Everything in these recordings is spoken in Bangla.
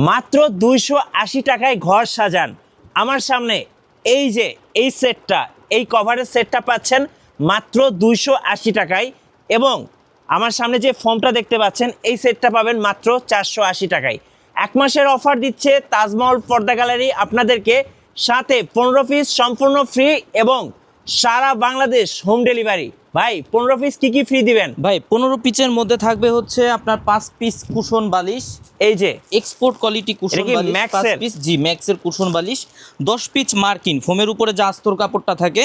মাত্র 280 টাকায় ঘর সাজান। আমার সামনে এই যে এই সেটটা, এই কভারের সেটটা পাচ্ছেন মাত্র 280 টাকায়, এবং আমার সামনে যে ফোমটা দেখতে পাচ্ছেন এই সেটটা পাবেন মাত্র 480 টাকায়। 1 মাসের অফার দিচ্ছে তাজমহল পর্দা গ্যালারি আপনাদেরকে, সাথে 15 পিস সম্পূর্ণ ফ্রি এবং সারা বাংলাদেশ হোম ডেলিভারি। ভাই 15 পিস কি ফ্রি দিবেন? ভাই 15 পিসের মধ্যে থাকবে হচ্ছে আপনার 5 পিস কুশন বালিশ, এই যে এক্সপোর্ট কোয়ালিটি কুশন বালিশ 5 পিস, জি ম্যাক্সের কুশন বালিশ, 10 পিস মার্কিন ফোমের উপরে যে আস্তর কাপড়টা থাকে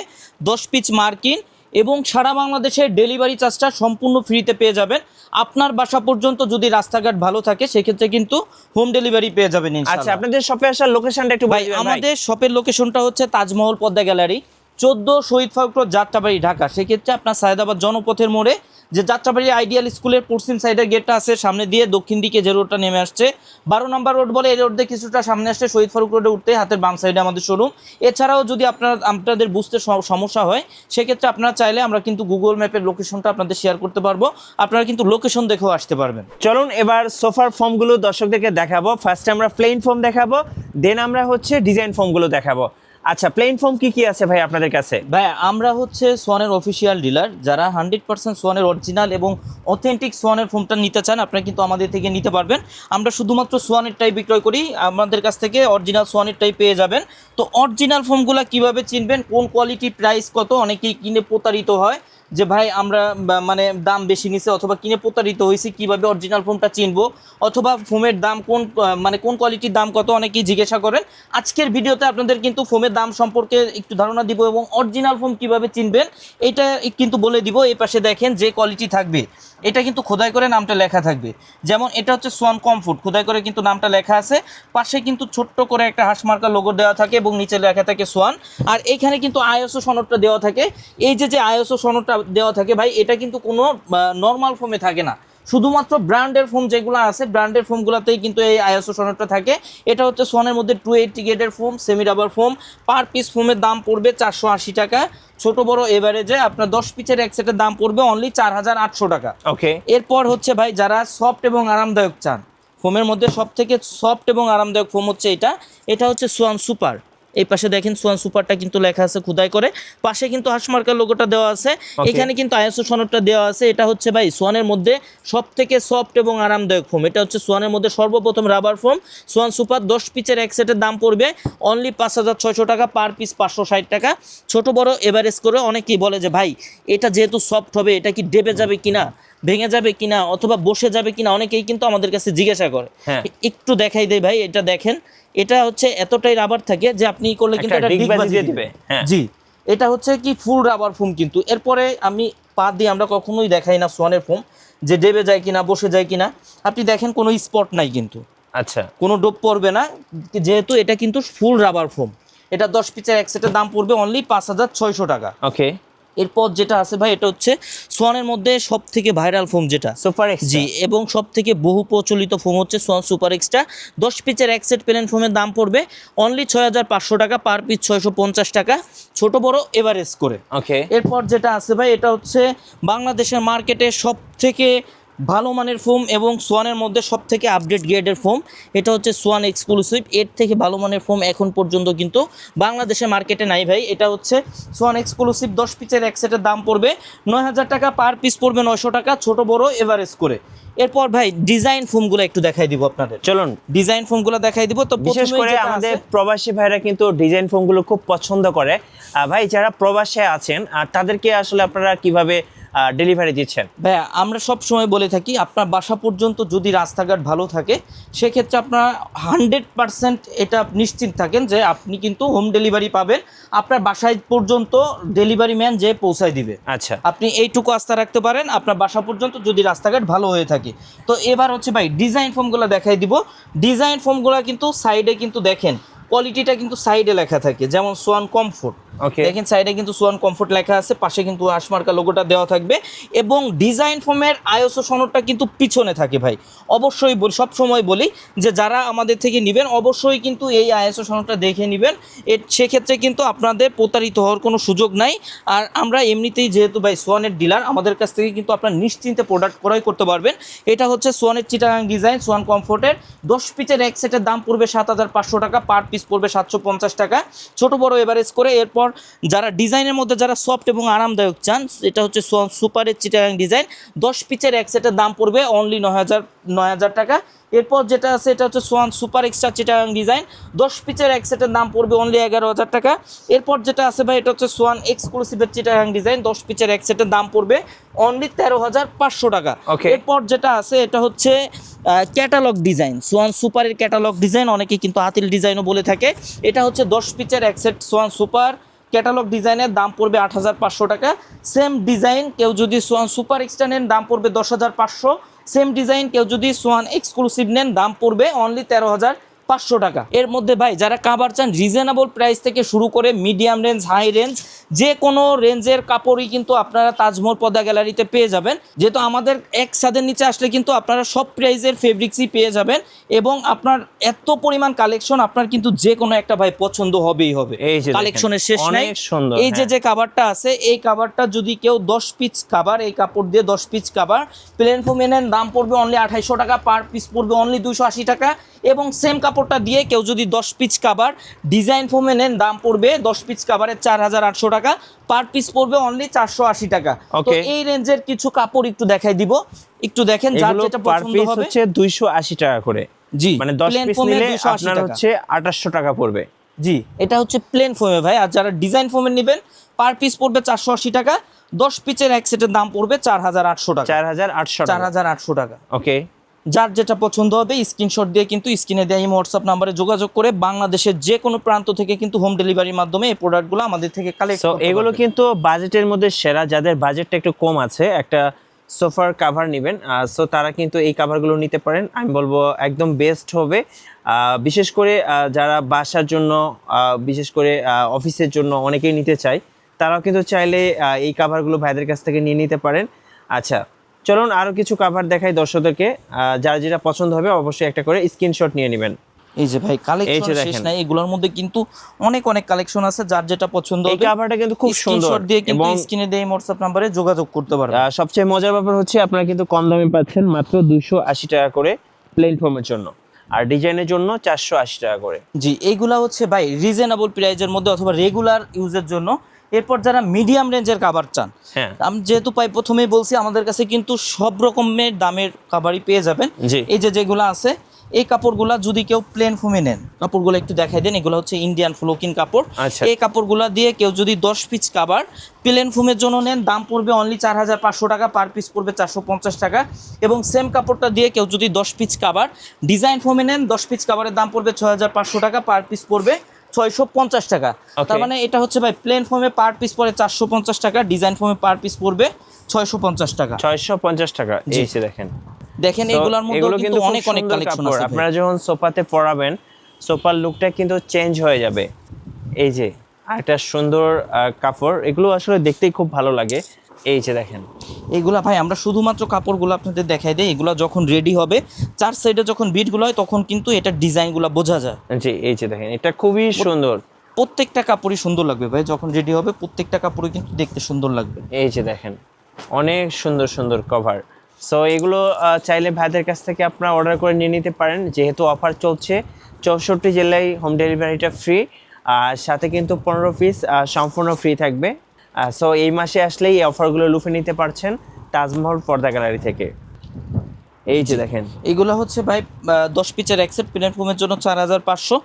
10 পিস মার্কিন, এবং সারা বাংলাদেশের ডেলিভারি চার্জটা সম্পূর্ণ ফ্রিতে পেয়ে যাবেন। আপনার বাসা পর্যন্ত যদি রাস্তাঘাট ভালো থাকে সেক্ষেত্রে কিন্তু হোম ডেলিভারি পেয়ে যাবেন ইনশাআল্লাহ। আচ্ছা, আপনাদের শপে আসার লোকেশনটা একটু ভাই আমাদের শপের লোকেশনটা হচ্ছে তাজমহল পদ্মা গ্যালারি, 14 শহীদ ফারুক রোড, যাত্রাবাড়ি, ঢাকা। সেক্ষেত্রে আপনার সায়েদাবাদ জনপথের মোড়ে যে যাত্রাবাড়ি আইডিয়াল স্কুলের পশ্চিম সাইডের গেটটা আছে, সামনে দিয়ে দক্ষিণ দিকে যে রোডটা নেমে আসছে 12 নম্বর রোড বলে, এই রোড দিয়ে কিছুটা সামনে আসছে, শহীদ ফারুক রোডে উঠতে হাতের বাম সাইডে আমাদের শোরুম। এছাড়াও যদি আপনাদের বুঝতে সমস্যা হয় সেক্ষেত্রে আপনারা চাইলে আমরা কিন্তু গুগল ম্যাপের লোকেশনটা আপনাদের শেয়ার করতে পারবো, আপনারা কিন্তু লোকেশন দেখেও আসতে পারবেন। চলুন এবার সোফার ফোমগুলো দর্শকদেরকে দেখাবো। ফার্স্টে আমরা প্লেন ফোম দেখাবো, দেন আমরা হচ্ছে ডিজাইন ফোমগুলো দেখাবো। আচ্ছা, প্লেন ফোম কি আছে ভাই আপনাদের কাছে? ভাই আমরা হচ্ছে সোয়ানের অফিসিয়াল ডিলার, যারা 100% সোয়ানের অরিজিনাল এবং অথেন্টিক সোয়ানের ফোমটা নিতে চান আপনারা কিন্তু আমাদের থেকে নিতে পারবেন। আমরা শুধুমাত্র সোয়ানেরটাই বিক্রয় করি, আমাদের কাছ থেকে অরিজিনাল সোয়ানেরটাই পেয়ে যাবেন। তো অরিজিনাল ফোমগুলো কিভাবে চিনবেন, কোন কোয়ালিটি, প্রাইস কত, অনেকেই কিনে প্রতারিত হয় যে ভাই আমরা মানে দাম বেশি নিছে অথবা কিনে প্রতারিত হয়েছি, কিভাবে অরিজিনাল ফোমটা চিনবো, অথবা ফোমের দাম কোন কোয়ালিটির দাম কত, অনেকেই জিজ্ঞাসা করেন। আজকের ভিডিওতে আপনাদের কিন্তু ফোমের দাম সম্পর্কে একটু ধারণা দিব এবং অরিজিনাল ফোম কিভাবে চিনবেন এটা কিন্তু বলে দিব। এই পাশে দেখেন যে কোয়ালিটি থাকবে এটা কিন্তু খোদাই করে নামটা লেখা থাকবে, যেমন এটা হচ্ছে সোয়ান কমফোর্ট, খোদাই করে কিন্তু নামটা লেখা আছে, পাশে কিন্তু ছোট্ট করে একটা হাঁস মার্কা লোগো দেওয়া থাকে এবং নিচে লেখা থাকে সোয়ান। আর এইখানে কিন্তু আইএসও সনদটা দেওয়া থাকে। এই যে আইএসও সনদটা দেওয়া থাকে ভাই, এটা কিন্তু কোনো নর্মাল ফোমে থাকে না, শুধুমাত্র ব্র্যান্ডের ফোম যেগুলো আছে ব্র্যান্ডের ফোমগুলোতেই কিন্তু এই আইএসও সনদটা থাকে। এটা হচ্ছে সোয়ানের মধ্যে 280 গ্রেডের foam, semi rubber foam. Per piece ফোমের দাম পড়বে 480 টাকা। ছোট বড় এভারেজে আপনার 10 পিসের এক সেটের দাম পড়বে অনলি 4800 টাকা। ওকে, এরপর হচ্ছে ভাই যারা সফট এবং আরামদায়ক চান, ফোমের মধ্যে সব থেকে সফট এবং আরামদায়ক ফোম হচ্ছে এটা হচ্ছে সোয়ান সুপার। এই পাশে দেখেন সোয়ান সুপারটা কিন্তু লেখা আছে খোদাই করে, পাশে কিন্তু হাঁসমার্কার লোগোটা দেওয়া আছে, এখানে কিন্তু আইএসও সনদটা দেওয়া আছে। এটা হচ্ছে ভাই সোয়ানের মধ্যে সব থেকে সফট এবং আরামদায়ক ফোম। এটা হচ্ছে সোয়ানের মধ্যে সর্বপ্রথম রাবার ফোম সোয়ান সুপার। 10 পিসের এক সেটের দাম পড়বে অনলি 5600 টাকা, পার পিস 560 টাকা। ছোট বড় এভারেজ করে অনেকেই বলে যে ভাই এটা যেহেতু সফট হবে এটা কি ডেবে যাবে কিনা, ভেঙে যাবে কিনা, অথবা বসে যাবে কিনা, অনেকেই কিন্তু আমাদের কাছে জিজ্ঞাসা করে। একটু দেখাই দেই ভাই, এটা দেখেন, এটা হচ্ছে এতটাই রাবার থাকে যে আপনি করলে কিন্তু এটা ডিগবাজি দিয়ে দিবে। জি, এটা হচ্ছে কি ফুল রাবার ফোম কিন্তু। এরপরে আমি পা দিয়ে আমরা কখনোই দেখাই না সোয়ানের ফোম যে ডেবে যায় কিনা, বসে যায় কিনা। আপনি দেখেন কোনো স্পট নাই কিন্তু, আচ্ছা কোনো ডোব পড়বে না, যেহেতু এটা কিন্তু ফুল রাবার ফোম। এটা 10 পিসের এক সেটের দাম পড়বে অনলি 5600 টাকা। ওকে, এরপর যেটা আছে ভাই, এটা হচ্ছে সোয়ানের মধ্যে সব থেকে ভাইরাল ফোম যেটা সুপার এক্সট্রা, জি, এবং সব থেকে বহু প্রচলিত ফোম হচ্ছে সোয়ান সুপার এক্সট্রা। 10 পিসের এক সেট প্লেন ফোমের দাম পড়বে অনলি 6500 টাকা, পার পিস 650 টাকা, ছোট বড় এভারেজ করে। ওকে, এরপর যেটা আছে ভাই, এটা হচ্ছে বাংলাদেশের মার্কেটে সব থেকে ভালো মানের ফোম এবং সোয়ানের মধ্যে সব থেকে আপডেট গ্রেডের ফোম। এটা হচ্ছে সোয়ান এক্সক্লুসিভ, এর থেকে ভালো মানের ফোম এখন পর্যন্ত কিন্তু বাংলাদেশের মার্কেটে নাই ভাই। এটা হচ্ছে সোয়ান এক্সক্লুসিভ, 10 পিসের এক সেটের দাম পড়বে 9000 টাকা, পার পিস পড়বে 900 টাকা, ছোট বড় এভারেজ করে। এরপর ভাই ডিজাইন ফোমগুলো একটু দেখাই দিব আপনাদের, চলুন ডিজাইন ফোমগুলো দেখাই দিব। তো বিশেষ করে আমাদের প্রবাসী ভাইরা কিন্তু ডিজাইন ফোমগুলো খুব পছন্দ করে। ভাই যারা প্রবাসে আছেন তাদেরকে আসলে আপনারা কিভাবে ডেলিভারি দিচ্ছেন? ভাইয়া আমরা সব সময় বলে থাকি আপনার বাসা পর্যন্ত যদি রাস্তাঘাট ভালো থাকে সেক্ষেত্রে আপনারা 100% এটা নিশ্চিত থাকেন যে আপনি কিন্তু হোম ডেলিভারি পাবেন, আপনার বাসায় পর্যন্ত ডেলিভারি ম্যান যে পৌঁছায় দিবে। আচ্ছা, আপনি এইটুকু আস্থা রাখতে পারেন আপনার বাসা পর্যন্ত যদি রাস্তাঘাট ভালো হয়ে থাকে। তো এবার হচ্ছে ভাই ডিজাইন ফোমগুলো দেখাই দিব। ডিজাইন ফোমগুলো কিন্তু সাইডে কিন্তু দেখেন কোয়ালিটিটা কিন্তু সাইডে লেখা থাকে, যেমন সোয়ান কমফোর্ট, ওকে দেখেন সাইডে কিন্তু সোয়ান কমফোর্ট লেখা আছে, পাশে কিন্তু আশমার্কা লোগোটা দেওয়া থাকবে এবং ডিজাইন ফোমের আইএসও সনদটা কিন্তু পিছনে থাকে ভাই। অবশ্যই বলি, সব সময় বলি যে যারা আমাদের থেকে নেবেন অবশ্যই কিন্তু এই আইএসও সনদটা দেখে নেবেন, সেক্ষেত্রে কিন্তু আপনাদের প্রতারিত হওয়ার কোনো সুযোগ নাই। আর আমরা এমনিতেই যেহেতু ভাই সোয়ানের ডিলার, আমাদের কাছ থেকে কিন্তু আপনারা নিশ্চিন্তে প্রোডাক্ট ক্রয় করতে পারবেন। এটা হচ্ছে সোয়ানের চিটাগাং ডিজাইন, সোয়ান কমফোর্টের 10 পিসের এক সেটের দাম পড়বে 7,500 টাকা, পার পিস পড়বে 750 টাকা, ছোট বড় এভারেজ করে। এরপর যারা ডিজাইনের মধ্যে যারা সফট এবং আরামদায়ক চান, এটা হচ্ছে সোয়ান সুপারের চিটাগাং ডিজাইন, 10 পিসের এক সেটের দাম পড়বে অনলি 9,000 টাকা। এরপর যেটা আছে এটা হচ্ছে Schwann super extra Chittagong design, 10 পিসের এক সেটের দাম পড়বে অনলি 11,000 টাকা। এরপর যেটা আছে ভাই এটা হচ্ছে সোয়ান এক্সক্লুসিভের চিটাগাং ডিজাইন, 10 পিসের এক সেটের দাম পড়বে অনলি 13,500 টাকা। এরপর যেটা আছে এটা হচ্ছে ক্যাটালগ ডিজাইন, সোয়ান সুপারের ক্যাটালগ ডিজাইন, অনেকে কিন্তু হাতিল ডিজাইনও বলে থাকে। এটা হচ্ছে 10 পিসের এক সেট সোয়ান সুপার ক্যাটালগ ডিজাইনের দাম পড়বে 8,500 টাকা। সেম ডিজাইন কেউ যদি সোয়ান সুপার এক্সট্রা নেন দাম পড়বে 10,500। সেম ডিজাইন কেউ যদি সোয়ান এক্সক্লুসিভ নেন দাম পড়বে অনলি 13,500 টাকা। এর মধ্যে ভাই যারা কাভার চান রিজনেবল প্রাইস থেকে শুরু করে মিডিয়াম রেঞ্জ, হাই রেঞ্জ, যে কোনো রেঞ্জের কাপড়ই কিন্তু আপনারা তাজমহল পদ্মা গ্যালারিতে পেয়ে যাবেন। যেহেতু আমাদের এক ছাদের নিচে আসলে কিন্তু আপনারা সব প্রাইজের ফেব্রিক্সই পেয়ে যাবেন এবং আপনার এত পরিমাণ কালেকশন, আপনার কিন্তু যে কোনো একটা ভাই পছন্দ হবেই হবে, কালেকশনের শেষ নাই। এই যে কাভারটা আছে, এই কাভারটা যদি কেউ 10 পিস কাভার, এই কাপড় দিয়ে 10 পিস কাভার প্লেন ফোমে নেন দাম পড়বে অনলি 2,800 টাকা, পার পিস পড়বে অনলি 280 টাকা। এবং সেম কাপড়টা দিয়ে কেউ যদি 10 পিস কাভার ডিজাইন ফোমে নেন দাম পড়বে 10 পিস কাভারের 4,800 টাকা, পার পিস পড়বে অনলি 480 টাকা। তো এই রেঞ্জের কিছু কাপড় একটু দেখাই দিব, একটু দেখেন যার যেটা পছন্দ হবে। হচ্ছে 280 টাকা করে, জি মানে 10 পিস নিলে আপনার হচ্ছে 2800 টাকা পড়বে। জি এটা হচ্ছে প্লেন ফোমে ভাই। আর যারা ডিজাইন ফোমে নেবেন পার পিস পড়বে 480 টাকা, 10 পিসের এক সেটের দাম পড়বে 4,800 টাকা। 4,800 টাকা। ওকে, যার যেটা পছন্দ হবে স্ক্রিনশট দিয়ে কিন্তু স্ক্রিনে দেওয়া হোয়াটসঅ্যাপ নাম্বারে যোগাযোগ করে বাংলাদেশের যে কোনো প্রান্ত থেকে কিন্তু হোম ডেলিভারির মাধ্যমে এই প্রোডাক্টগুলো আমাদের থেকে কালেক্ট করতে পারবেন। এগুলো কিন্তু বাজেটের মধ্যে সেরা, যাদের বাজেটটা একটু কম আছে, একটা সোফার কাভার নেবেন, সো তারা কিন্তু এই কাভারগুলো নিতে পারেন। আমি বলবো একদম বেস্ট হবে, বিশেষ করে যারা বাসার জন্য, বিশেষ করে অফিসের জন্য অনেকেই নিতে চায়, তারাও কিন্তু চাইলে এই কাভারগুলো ভাইদের কাছ থেকে নিয়ে নিতে পারেন। আচ্ছা চলুন আরও কিছু কাভার দেখাই দর্শকদেরকে, যার যেটা পছন্দ হবে অবশ্যই একটা করে স্ক্রিনশট নিয়ে নেবেন। এই যে ভাই কালেকশন শেষ নাই, এগুলোর মধ্যে কিন্তু অনেক কালেকশন আছে, যার যেটা পছন্দ হবে। এই কাভারটা কিন্তু খুব সুন্দর, স্ক্রিনশট দিয়ে কিন্তু স্ক্রিনে দেই হোয়াটসঅ্যাপ নম্বরে যোগাযোগ করতে পারবেন। সবচেয়ে মজার ব্যাপার হচ্ছে আপনারা কিন্তু কম দামে পাচ্ছেন, মাত্র 280 টাকা করে প্লেন ফর্মের জন্য, আর ডিজাইনের জন্য 480 টাকা করে। জি এইগুলা হচ্ছে ভাই রিজনেবল প্রাইজের মধ্যে অথবা রেগুলার ইউজের জন্য। এরপর যারা মিডিয়াম রেঞ্জের কাভার চান, আমি যেহেতু প্রথমেই বলছি আমাদের কাছে কিন্তু সব রকমের দামের কাভারই পেয়ে যাবেন। এই যেগুলো আছে এই কাপড়গুলা যদি কেউ প্লেন ফোমে নেন, কাপড়গুলো একটু দেখাই দেন, এগুলো হচ্ছে ইন্ডিয়ান ফ্লোকিন কাপড়। এই কাপড়গুলা দিয়ে কেউ যদি 10 পিস কাভার প্লেন ফোমের জন্য নেন দাম পড়বে অনলি 4,500 টাকা, পার পিস পড়বে 450 টাকা। এবং সেম কাপড়টা দিয়ে কেউ যদি 10 পিস কাভার ডিজাইন ফোমে নেন, 10 পিস কাভারের দাম পড়বে 6,500 টাকা, পার পিস পড়বে 650 টাকা। তার মানে এটা হচ্ছে ভাই প্লেন ফোমে পার পিস পড়ে 450 টাকা, ডিজাইন ফোমে পার পিস পড়বে 650 টাকা। 650 টাকা। এই যে দেখেন এগুলোর মধ্যে কিন্তু অনেক কালেকশন আছে। আপনারা যখন সোফাতে পরাবেন সোফার লুকটা কিন্তু চেঞ্জ হয়ে যাবে। এই যে একটা সুন্দর কাপড়, এগুলো আসলে দেখতেই খুব ভালো লাগে। এই যে দেখেন এগুলা ভাই আমরা শুধুমাত্র কাপড়গুলো আপনাদের দেখাই দেই, এগুলো যখন রেডি হবে চার সাইডে যখন বিটগুলো হয় তখন কিন্তু এটা ডিজাইনগুলো বোঝা যায়। জি এই যে দেখেন এটা খুবই সুন্দর, প্রত্যেকটা কাপড়ই সুন্দর লাগবে ভাই, যখন রেডি হবে প্রত্যেকটা কাপড়ই কিন্তু দেখতে সুন্দর লাগবে। এই যে দেখেন অনেক সুন্দর সুন্দর কভার। সো এগুলো চাইলে ভাইদের কাছ থেকে আপনারা অর্ডার করে নিয়ে নিতে পারেন, যেহেতু অফার চলছে 64 জেলায় হোম ডেলিভারিটা ফ্রি, আর সাথে কিন্তু 15 পিস সম্পূর্ণ ফ্রি থাকবে। সো এই মাসে আসলেই এই অফারগুলো লুফে নিতে পারছেন তাজমহল পর্দা গ্যালারি থেকে। এই যে দেখেন এগুলো হচ্ছে ভাই 10 পিসের এক সেট, প্লেন ফোমের জন্য 4,500,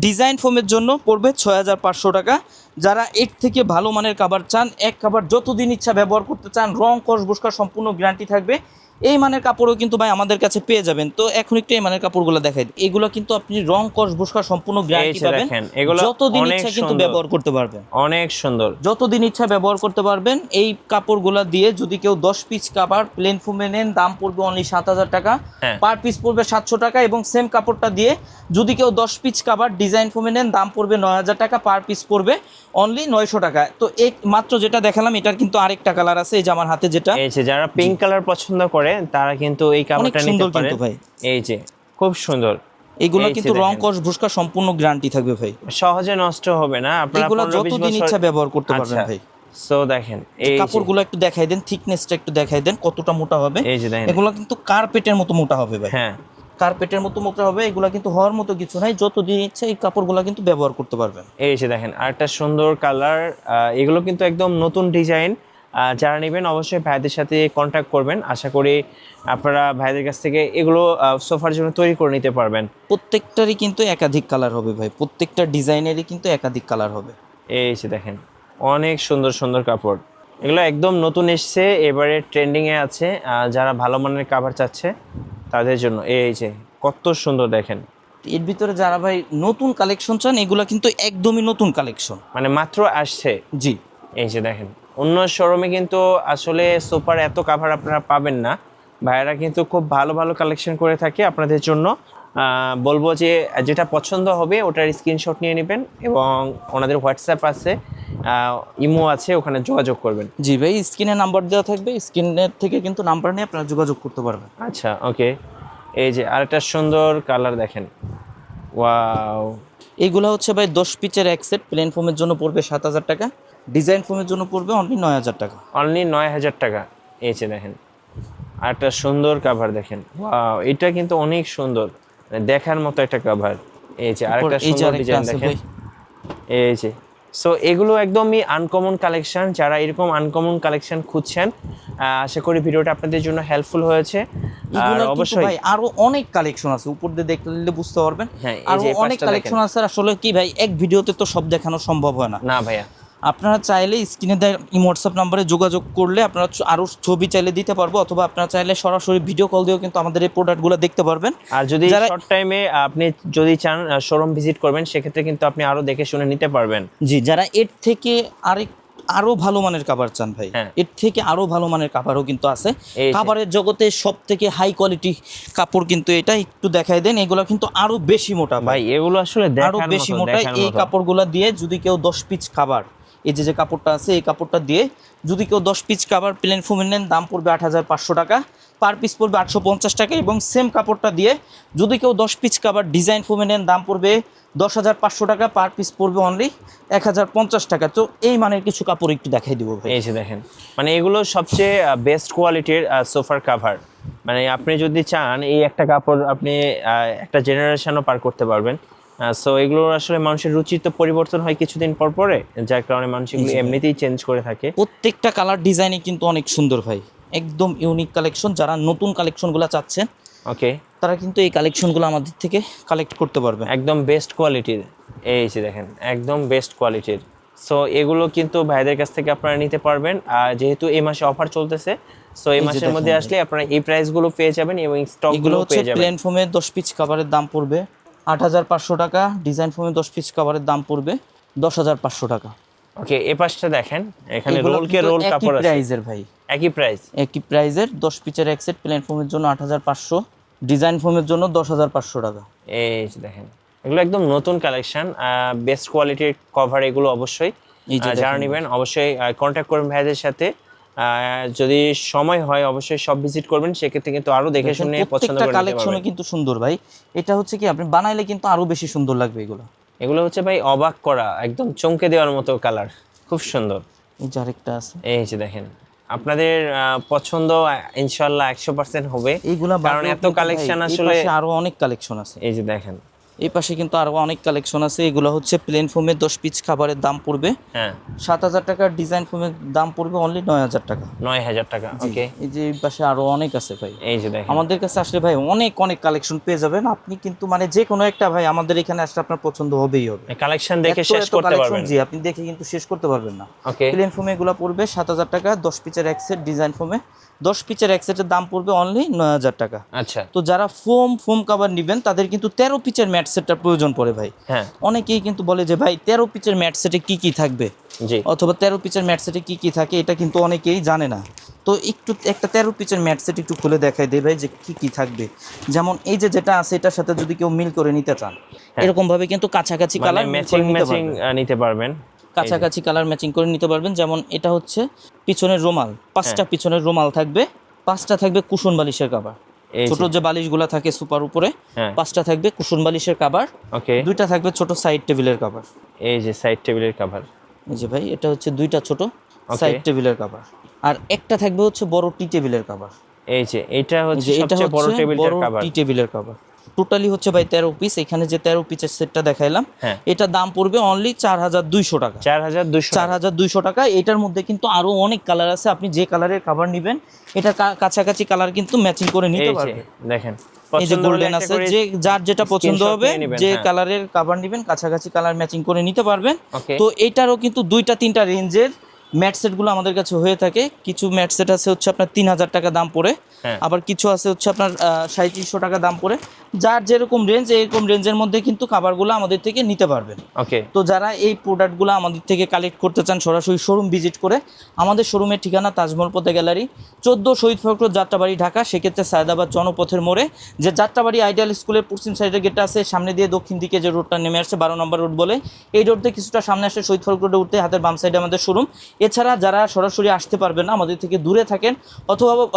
ডিজাইন ফোমের জন্য পড়বে 6,500 টাকা। যারা এর থেকে ভালো মানের কাভার চান, এক কাভার যতদিন ইচ্ছা ব্যবহার করতে চান, রং কস বসকা সম্পূর্ণ গ্যারান্টি থাকবে, এই মানের কাপড়ও কিন্তু ভাই আমাদের কাছে পেয়ে যাবেন। তো এখন একটু এই মানের কাপড়গুলো দেখাই, এগুলো কিন্তু আপনি রং কস বসকা সম্পূর্ণ গ্যারান্টি পাবেন, এগুলো যতদিন অনেক ইচ্ছা কিন্তু সুন্দর, ব্যবহার করতে পারবেন, অনেক সুন্দর, যতদিন ইচ্ছা ব্যবহার করতে পারবেন। এই কাপড়গুলো দিয়ে যদি কেউ 10 পিস কাভার প্লেন ফোমে নেন, দাম পড়বে অনলি 7,000 টাকা, হ্যাঁ। পার পিস পড়বে 700 টাকা। এবং সেম কাপড়টা দিয়ে যদি কেউ 10 পিস কাভার ডিজাইন ফোমে নেন, দাম পড়বে 9,000 টাকা, পার পিস পড়বে অনলি 900 টাকা। তো এই মাত্র যেটা দেখালাম এটার কিন্তু আরেকটা কালার আছে, এই যে আমার হাতে যেটা, এই যে যারা পিঙ্ক কালার পছন্দ করে তারা কিন্তু এই কাপড়টা নিতে সুন্দর পারে। কিন্তু ভাই, এই যে খুব সুন্দর, এগুলো এই যে কিন্তু রং দেখেন। কস ভুসকা সম্পূর্ণ গ্যারান্টি থাকবে ভাই, সহজে নষ্ট হবে না, আপনারা এগুলো 15-20 যতদিন বছর ইচ্ছা ব্যবহার করতে পারবেন ভাই। সো দেখেন এই যে কাপড়গুলো একটু দেখাই দেন, থিকনেসটা একটু দেখাই দেন কতটা মোটা হবে। এই যে দেখেন, এগুলো কিন্তু কার্পেটের মতো মোটা হবে ভাই, হ্যাঁ কার্পেটের মতো মোটা হবে। এগুলো কিন্তু হওয়ার মতো কিছু নাই, যতদিন ইচ্ছা এই কাপড়গুলো কিন্তু ব্যবহার করতে পারবেন। এই যে দেখেন আরেকটা সুন্দর কালার, এগুলো কিন্তু একদম নতুন ডিজাইন। যারা নেবেন অবশ্যই ভাইদের সাথে কন্ট্যাক্ট করবেন, আশা করি আপনারা ভাইদের কাছ থেকে এগুলো সোফার জন্য তৈরি করে নিতে পারবেন। প্রত্যেকটারই কিন্তু একাধিক কালার হবে ভাই, প্রত্যেকটা ডিজাইনেরই কিন্তু একাধিক কালার হবে। এই যে দেখেন অনেক সুন্দর সুন্দর কাপড়, এগুলো একদম নতুন এসছে, এবারে ট্রেন্ডিংয়ে আছে। যারা ভালো মানের কাভার চাচ্ছে তাদের জন্য এই যে কত সুন্দর দেখেন। এর ভিতরে যারা ভাই নতুন কালেকশন চান, এগুলো কিন্তু একদমই নতুন কালেকশন, মানে মাত্র আসছে। জি। এই যে দেখেন অন্য শোরুমে কিন্তু আসলে সোফার এত কাভার আপনারা পাবেন না, ভাইয়েরা কিন্তু খুব ভালো ভালো কালেকশন করে থাকে আপনাদের জন্য। বলবো যে যেটা পছন্দ হবে ওটার স্ক্রিনশট নিয়ে নেবেন এবং ওনাদের হোয়াটসঅ্যাপ আছে, ইমো আছে, ওখানে যোগাযোগ করবেন। জি ভাই, স্ক্রিনে নাম্বার দেওয়া থাকবে, স্ক্রিনের থেকে কিন্তু নাম্বার নিয়ে আপনারা যোগাযোগ করতে পারবেন। আচ্ছা ওকে। এই যে আরেকটা সুন্দর কালার দেখেন, ওয়াও। এইগুলো হচ্ছে ভাই 10 পিচের এক সেট, প্লেন ফোমের জন্য পড়বে 7,000 টাকা, ডিজাইন ফোমের জন্য পড়বে অনলি 9,000 টাকা, অনলি 9,000 টাকা। এই যে দেখেন আরেকটা সুন্দর কাভার দেখেন, ওয়াও, এটা কিন্তু অনেক সুন্দর, মানে দেখার মতো একটা কাভার। এই যে আরেকটা এই যে সুন্দর আরেকটা ডিজাইন আছে দেখেন, ভাই। এই যে। সো এগুলো একদমই আনকমন কালেকশন, যারা এরকম আনকমন কালেকশন খুঁজছেন আশা করি ভিডিওটা আপনাদের জন্য হেল্পফুল হয়েছে। আর এগুলো কিন্তু অবশ্যই ভাই আরো অনেক কালেকশন আছে, উপর দিয়ে দেখলে বুঝতে পারবেন। হ্যাঁ, এই আরো যে অনেক পাঁচটা কালেকশন দেখেন। আছে, আসলে কি ভাই এক ভিডিওতে তো সব দেখানো সম্ভব হয় না। না ভাইয়া, আপনারা চাইলে স্ক্রিনে দেওয়া হোয়াটসঅ্যাপ নাম্বারে যোগাযোগ করলে আপনারা আরো ছবি চাইলে দিতে পারবো, অথবা আপনারা চাইলে সরাসরি ভিডিও কল দিয়েও কিন্তু আমাদের এই প্রোডাক্টগুলো দেখতে পারবেন। আর যদি যারা- শর্ট টাইমে আপনি যদি চান শোরুম ভিজিট করবেন, সেক্ষেত্রে কিন্তু আপনি আরো দেখে শুনে নিতে পারবেন। জি, যারা এর থেকে আরো ভালো মানের কাভার চান ভাই, হ্যাঁ। এর থেকে আরো ভালো মানের কাভারও কিন্তু আছে। এই যে। কাভারের জগতে সব থেকে হাই কোয়ালিটি কাপড় কিন্তু এটা, একটু দেখাই দেন, এগুলো কিন্তু আরো বেশি মোটা ভাই এগুলো আসলে আরো দেখার বেশি মতো, মোটা। দেখার এই মতো। কাপড়গুলো দিয়ে যদি কেউ 10 পিস কাভার, এই যে কাপড়টা আছে এই কাপড়টা দিয়ে যদি কেউ 10 পিস কাভার প্লেন ফোমে নেন, দাম পড়বে 8,500 টাকা, পার পিস পড়বে 850 টাকা। এবং সেম কাপড়টা দিয়ে যদি কেউ 10 পিস কাভার ডিজাইন ফোমে নেন, দাম পড়বে 10,500 টাকা, পার পিস পড়বে অনলি 1,050 টাকা। তো এই মানের কিছু কাপড় একটু দেখাই দিব ভাই। এই যে দেখেন, মানে এগুলো সবচেয়ে বেস্ট কোয়ালিটির সোফার কাভার। মানে আপনি যদি চান এই একটা কাপড় আপনি একটা জেনারেশনও পার করতে পারবেন। সো এগুলোর আসলে মানুষের রুচি তো পরিবর্তন হয় কিছুদিন পর পরে, যার কারণে মানুষ এগুলো এমনিতেই চেঞ্জ করে থাকে। প্রত্যেকটা কালার ডিজাইনই কিন্তু অনেক সুন্দর ভাই, একদম ইউনিক কালেকশন। যারা নতুন কালেকশনগুলো চাচ্ছেন ওকে, তারা কিন্তু এই কালেকশনগুলো আমাদের থেকে কালেক্ট করতে পারবেন। একদম বেস্ট কোয়ালিটির। এই যে দেখেন একদম বেস্ট কোয়ালিটির। সো এগুলো কিন্তু ভাইদের কাছ থেকে আপনারা নিতে পারবেন। আর যেহেতু এই মাসে অফার চলতেছে, সো এই এই যে মাসের দেখেন মধ্যে ভাই। আসলে আপনারা এই প্রাইসগুলো পেয়ে যাবেন এবং স্টকগুলো এগুলো হচ্ছে পেয়ে যাবেন। প্লেন ফোমে 10 পিস কাভারের দাম পড়বে 8,500 টাকা, ডিজাইন ফোমে 10 পিস কাভারের দাম পড়বে 10,500 টাকা। ওকে, এই পাশটা দেখেন, এখানে এগুলো রোলকে কিন্তু রোল একই কাপড় আছে, প্রাইজের ভাই, একই প্রাইস। একই প্রাইজের 10 পিসের এক সেট, প্লেন ফোমের জন্য 8,500, ডিজাইন ফোমের জন্য 10,500 টাকা। এই যে দেখেন এগুলো একদম নতুন কালেকশন, বেস্ট কোয়ালিটির কভার এগুলো অবশ্যই। এই যে যারা দেখেন নেবেন অবশ্যই কন্ট্যাক্ট করবেন ভাইদের সাথে। যদি সময় হয় অবশ্যই সব ভিজিট করবেন, সেক্ষেত্রে কিন্তু আরো দেখে দেখেন, শুনে পছন্দ প্রত্যেকটা করে নিতে কালেকশনও পারবেন। কিন্তু সুন্দর ভাই। এটা হচ্ছে কি আপনি বানাইলে কিন্তু আরো বেশি সুন্দর লাগবে এগুলো। এগুলো হচ্ছে ভাই অবাক করা, একদম চমকে দেওয়ার মতো কালার, খুব সুন্দর। এই যে আরেকটা আছে, এই যে দেখেন আপনাদের পছন্দ ইনশাআল্লাহ 100% হবে, এইগুলা কারণ এত কালেকশন আসলে। আরো অনেক কালেকশন আছে। এই যে দেখেন এই পাশে কিন্তু আরো অনেক কালেকশন আছে। এগুলো হচ্ছে প্লেন ফোমের 10 পিস খাবারের দাম পড়বে হ্যাঁ 7,000 টাকা, ডিজাইন ফোমের দাম পড়বে অনলি 9,000 টাকা। 9,000 টাকা। ওকে, এই যে এই পাশে আরো অনেক আছে ভাই, এই যে দেখেন আমাদের কাছে আসলে ভাই অনেক অনেক কালেকশন পেয়ে যাবেন আপনি, কিন্তু মানে যে কোনো একটা ভাই আমাদের এখানে আসলে আপনার পছন্দ হবেই হবে। কালেকশন দেখে এত শেষ এত করতে collection, পারবেন। জি আপনি দেখে কিন্তু শেষ করতে পারবেন না। ওকে, প্লেন ফোমে এগুলো পড়বে 7,000 টাকা, 10 পিসের এক সেট ডিজাইন ফোমে 10 পিসের এক সেটের দাম পড়বে অনলি 9,000 টাকা। আচ্ছা তো যারা ফোম কভার নেবেন তাদের কিন্তু 13 পিসের ম্যাট সেটটার প্রয়োজন পড়ে ভাই। হ্যাঁ অনেকেই কিন্তু বলে যে ভাই 13 পিসের ম্যাট সেটে কি কি থাকবে, জি অথবা 13 পিসের ম্যাট সেটে কি কি থাকে, এটা কিন্তু অনেকেই জানে না। তো একটু একটা 13 পিসের ম্যাট সেট একটু খুলে দেখাই দেই ভাই যে কি কি থাকবে। যেমন এই যে যেটা আছে এটার সাথে যদি কেউ মিল করে নিতে চান, এরকম ভাবে কিন্তু কাছাকাছি মানে কালার ম্যাচিং নিতে পারবেন, কাছাকাছি কালার ম্যাচিং করে নিতে পারবেন। যেমন এটা হচ্ছে পিছনের রুমাল, 5টা পিছনের রুমাল থাকবে, 5টা থাকবে কুশন বালিশের কভার, ছোট যে বালিশগুলো থাকে সুপার উপরে, 5টা থাকবে কুশন বালিশের কভার। ওকে, 2টা থাকবে ছোট সাইড টেবিলের কভার। এই যে সাইড টেবিলের কভার, এই যে ভাই এটা হচ্ছে 2টা ছোট সাইড টেবিলের কভার, আর একটা থাকবে হচ্ছে বড় টি টেবিলের কভার। এই যে এটা হচ্ছে সবচেয়ে বড় টেবিলের কভার, টি টেবিলের কভার। টোটালি হচ্ছে ভাই 13 পিস। এখানে যে 13 পিসের সেটটা দেখাইলাম এটা দাম পড়বে অনলি 4,200 টাকা। 4,200 টাকা। এটার মধ্যে কিন্তু আরো অনেক কালার আছে, আপনি যে কালারের কভার নেবেন এটা কাছাকাছি কালার কিন্তু ম্যাচিং করে নিতে পারবেন। দেখেন এই যে গোল্ডেন আছে, যে যার যেটা পছন্দ হবে যে কালারের কভার নেবেন কাছাকাছি কালার ম্যাচিং করে নিতে পারবেন। তো এটারও কিন্তু 2টা 3টা রেঞ্জের ম্যাট সেটগুলো আমাদের কাছে হয়ে থাকে। কিছু ম্যাট সেট আছে হচ্ছে আপনার 3,000 টাকা দাম পড়ে, আবার কিছু আছে হচ্ছে আপনার 3,500 টাকা দাম পড়ে। যার যেরকম রেঞ্জ এরকম রেঞ্জের মধ্যে কিন্তু খাবারগুলো আমাদের থেকে নিতে পারবেন। ওকে, তো যারা এই প্রোডাক্টগুলো আমাদের থেকে কালেক্ট করতে চান সরাসরি শোরুম ভিজিট করে, আমাদের শোরুমের ঠিকানা তাজমহল পদ্মা গ্যালারি, 14 শহীদ ফখরুল যাত্রাবাড়ি, ঢাকা। সেক্ষেত্রে সায়দাবাদ জনপথের মোড়ে যে যাত্রাবাড়ি আইডিয়াল স্কুলের পশ্চিম সাইডের গেটটা আছে, সামনে দিয়ে দক্ষিণ দিকে যে রোডটা নেমে আসছে 12 নম্বর রোড বলে, এই রোড দিয়ে কিছুটা সামনে আসে শহীদ ফখরুল রোডে উঠতে হাতের বাম সাইডে আমাদের শোরুম। এছাড়া যারা সরাসরি আসতে পারবেন না, আমাদের থেকে দূরে থাকেন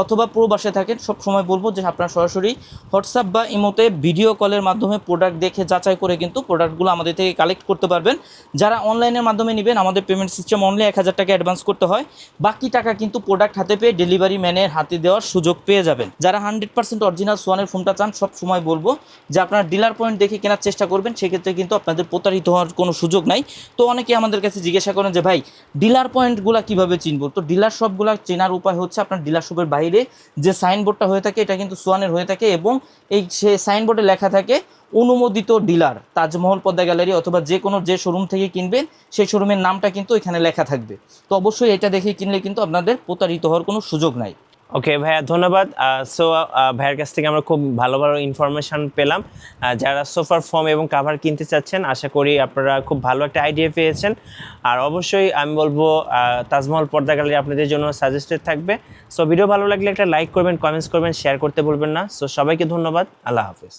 অথবা প্রবাসে থাকেন, সব সময় বলবো যে আপনারা সরাসরি হোয়াটসঅ্যাপ বা ইমোতে ভিডিও কলের মাধ্যমে প্রোডাক্ট দেখে যাচাই করে কিন্তু প্রোডাক্টগুলো আমাদের থেকে কালেক্ট করতে পারবেন। যারা অনলাইনের মাধ্যমে নেবেন আমাদের পেমেন্ট সিস্টেম অনলি 1,000 টাকা অ্যাডভান্স করতে হয়, বাকি টাকা কিন্তু প্রোডাক্ট হাতে পেয়ে ডেলিভারি ম্যানের হাতে দেওয়ার সুযোগ পেয়ে যাবেন। যারা 100% অরিজিনাল সোয়ানের ফোনটা চান, সব সময় বলবো যে আপনারা ডিলার পয়েন্ট দেখে কেনার চেষ্টা করবেন, সেক্ষেত্রে কিন্তু আপনাদের প্রতারিত হওয়ার কোনো সুযোগ নাই। তো অনেকে আমাদের কাছে জিজ্ঞাসা করেন যে ভাই ডিলার পয়েন্টগুলো কীভাবে চিনবো। তো ডিলার শপগুলো চেনার উপায় হচ্ছে আপনার ডিলার শপের বাইরে যে সাইনবোর্ডটা হয়ে থাকে এটা কিন্তু সোয়ানের হয়ে থাকে, এবং এই সে সাইনবোর্ডে লেখা থাকে অনুমোদিত ডিলার তাজমহল পদ্মা গ্যালারি, অথবা যে শোরুম থেকে কিনবেন সেই শোরুমের নামটা কিন্তু এখানে লেখা থাকবে। তো অবশ্যই এটা দেখে কিনলে কিন্তু আপনাদের প্রতারিত হওয়ার কোনো সুযোগ নাই। ওকে ভাইয়া, ধন্যবাদ। সো ভাইয়ের কাছ থেকে আমরা খুব ভালো ভালো ইনফরমেশন পেলাম। যারা সোফার ফোম এবং কাভার কিনতে চাচ্ছেন, আশা করি আপনারা খুব ভালো একটা আইডিয়া পেয়েছেন। আর অবশ্যই আমি বলবো তাজমহল পর্দা গ্যালারি আপনাদের জন্য সাজেস্টেড থাকবে। সো ভিডিও ভালো লাগলে একটা লাইক করবেন, কমেন্টস করবেন, শেয়ার করতে ভুলবেন না। সো সবাইকে ধন্যবাদ, আল্লাহ হাফেজ।